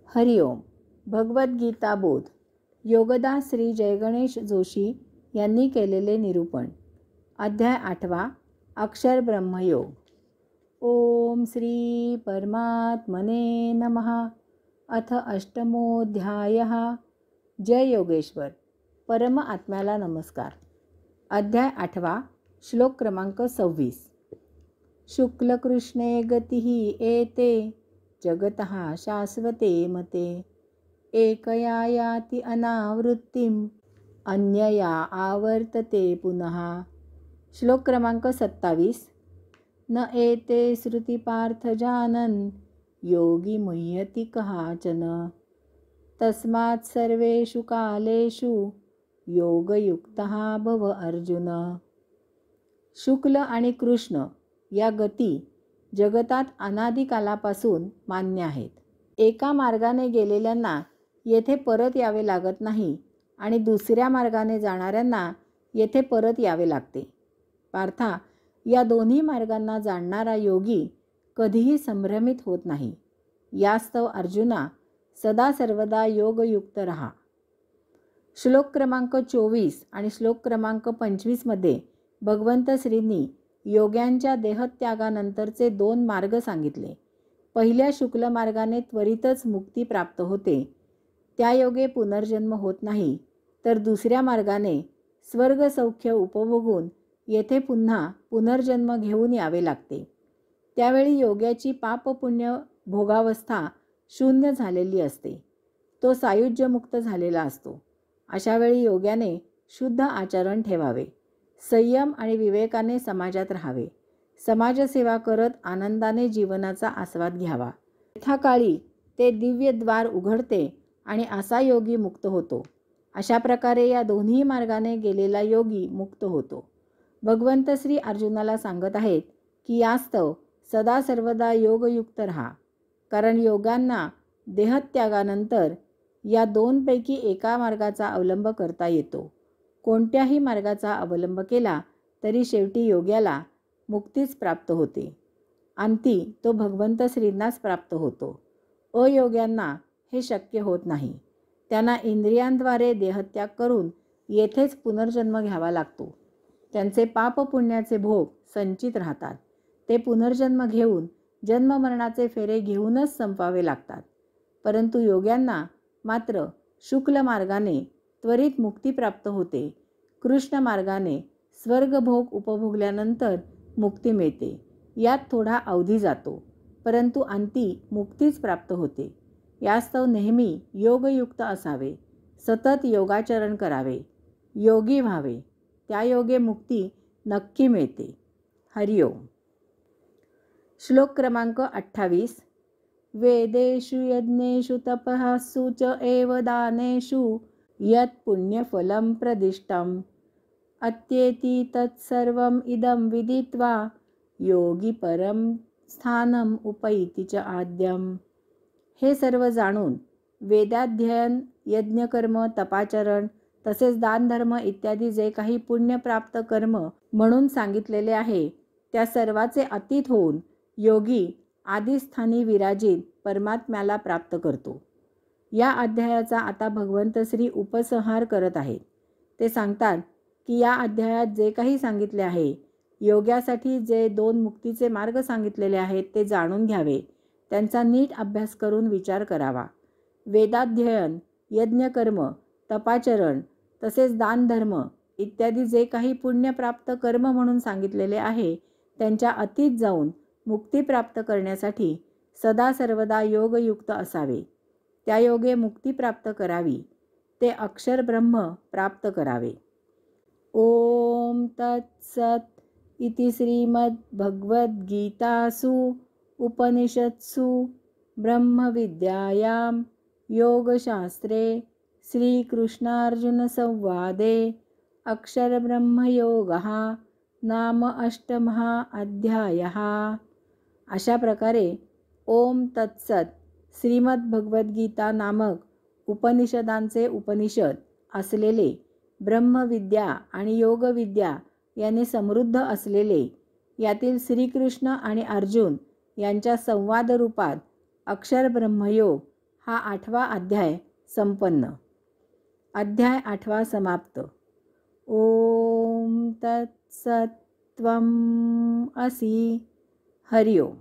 हरिओम. भगवद्गीता बोध. योगदास श्री जयगणेश जोशी यांनी केलेले निरूपण. अध्याय 8. अक्षर ब्रह्मयोग. ओम श्री परमात्मने नमः. अथ अष्टमोऽध्यायः. जय योगेश्वर. परम आत्म्याला नमस्कार. अध्याय 8. श्लोक क्रमांक 26. शुक्लकृष्णे गतिः एते जगतः शाश्वते मते एकया याति अनावृत्तिम अन्यया आवर्तते पुनः. श्लोक क्रमांक 27. न एते श्रुति पार्थ जानन योगी मुह्यति कहाचन तस्मात् सर्वेषु कालेषु योगयुक्तः भव अर्जुन. शुक्ल आणि कृष्ण या गती जगतात अनादिकालापासून मान्य आहेत. एका मार्गाने गेलेल्यांना येथे परत यावे लागत नाही आणि दुसऱ्या मार्गाने जाणाऱ्यांना येथे परत यावे लागते. पार्था, या दोन्ही मार्गांना जाणणारा योगी कधीही संभ्रमित होत नाही. यास्तव अर्जुना, सदा सर्वदा योगयुक्त रहा. श्लोक क्रमांक 24 आणि श्लोक क्रमांक 25 मध्ये भगवंत श्रींनी योग्यांच्या देहत्यागानंतरचे 2 मार्ग सांगितले. पहिल्या शुक्ल मार्गाने त्वरितच मुक्ती प्राप्त होते, त्या योगे पुनर्जन्म होत नाही. तर दुसऱ्या मार्गाने स्वर्ग सौख्य उपभोगून येथे पुन्हा पुनर्जन्म घेऊन यावे लागते. त्यावेळी योग्याची पापपुण्य भोगावस्था शून्य झालेली असते. तो सायुज्यमुक्त झालेला असतो. अशावेळी योग्याने शुद्ध आचरण ठेवावे. संयम आणि विवेकाने समाजात राहावे. समाजसेवा करत आनंदाने जीवनाचा आस्वाद घ्यावा. यथाकाळी ते दिव्य द्वार उघडते आणि असा योगी मुक्त होतो. अशा प्रकारे या दोन्ही मार्गाने गेलेला योगी मुक्त होतो. भगवंत श्री अर्जुनाला सांगत आहेत की यास्तव सदा सर्वदा योगयुक्त राहा. कारण योगांना देहत्यागानंतर या 2 पैकी एका मार्गाचा अवलंब करता येतो. कोणत्याही मार्गाचा अवलंब केला तरी शेवटी योग्याला मुक्तीच प्राप्त होते. अंती तो भगवंत श्रींनाच प्राप्त होतो. अयोग्यांना हे शक्य होत नाही. त्यांना इंद्रियांद्वारे देहत्याग करून येथेच पुनर्जन्म घ्यावा लागतो. त्यांचे पापपुण्याचे भोग संचित राहतात. ते पुनर्जन्म घेऊन जन्ममरणाचे फेरे घेऊनच संपावे लागतात. परंतु योग्यांना मात्र शुक्ल मार्गाने त्वरित मुक्ती प्राप्त होते. कृष्ण मार्गाने स्वर्गभोग उपभोगल्यानंतर मुक्ती मिळते. यात थोडा अवधी जातो, परंतु अंती मुक्तीच प्राप्त होते. यास्तव नेहमी योगयुक्त असावे. सतत योगाचरण करावे. योगी व्हावे. त्या योगे मुक्ती नक्की मिळते. हरिओम. श्लोक क्रमांक 28. वेदेषु यज्ञेषु तपःसु च एव दानेषु यत् पुण्यफलं प्रदिष्टम् अत्येति तत्सर्वम् इदं विदित्वा योगी परम स्थानम उपैति च आद्यम. हे सर्व जाणून वेदाध्ययन, यज्ञकर्म, तपाचरण तसेच दानधर्म इत्यादी जे काही पुण्यप्राप्त कर्म म्हणून सांगितलेले आहे त्या सर्वाचे अतीत होऊन योगी आदिस्थानी विराजित परमात्म्याला प्राप्त करतो. या अध्यायाचा आता भगवंत श्री उपसंहार करत आहेत. ते सांगतात की या अध्यायात जे काही सांगितले आहे, योग्यासाठी जे 2 मुक्तीचे मार्ग सांगितलेले आहेत ते जाणून घ्यावे. त्यांचा नीट अभ्यास करून विचार करावा. वेदाध्ययन, यज्ञकर्म, तपाचरण तसेच दानधर्म इत्यादी जे काही पुण्यप्राप्त कर्म म्हणून सांगितलेले आहे त्यांच्या अतीत जाऊन मुक्ती प्राप्त करण्यासाठी सदा सर्वदा योगयुक्त असावे. त्या योगे मुक्ती प्राप्त करावी. ते अक्षर ब्रह्म प्राप्त करावे. ओम तत्सत इति श्रीमद्भगवद्गीतासु उपनिषत्सु ब्रह्मविद्यायां योगशास्त्रे श्रीकृष्णार्जुनसंवादे अक्षरब्रह्मयोगः नाम 8मः अध्यायः. अशा प्रकारे ओम तत्सत श्रीमद्भगवद्गीता नामक उपनिषदांचे उपनिषद असलेले ब्रह्मविद्या आणि योगविद्या याने समृद्ध असलेले यातील श्रीकृष्ण आणि अर्जुन यांच्या संवाद रूपात अक्षर ब्रह्मयोग हा 8वा अध्याय संपन्न. अध्याय 8वा समाप्त. ओम तत्सत्त्वम् असि. हरि ओम.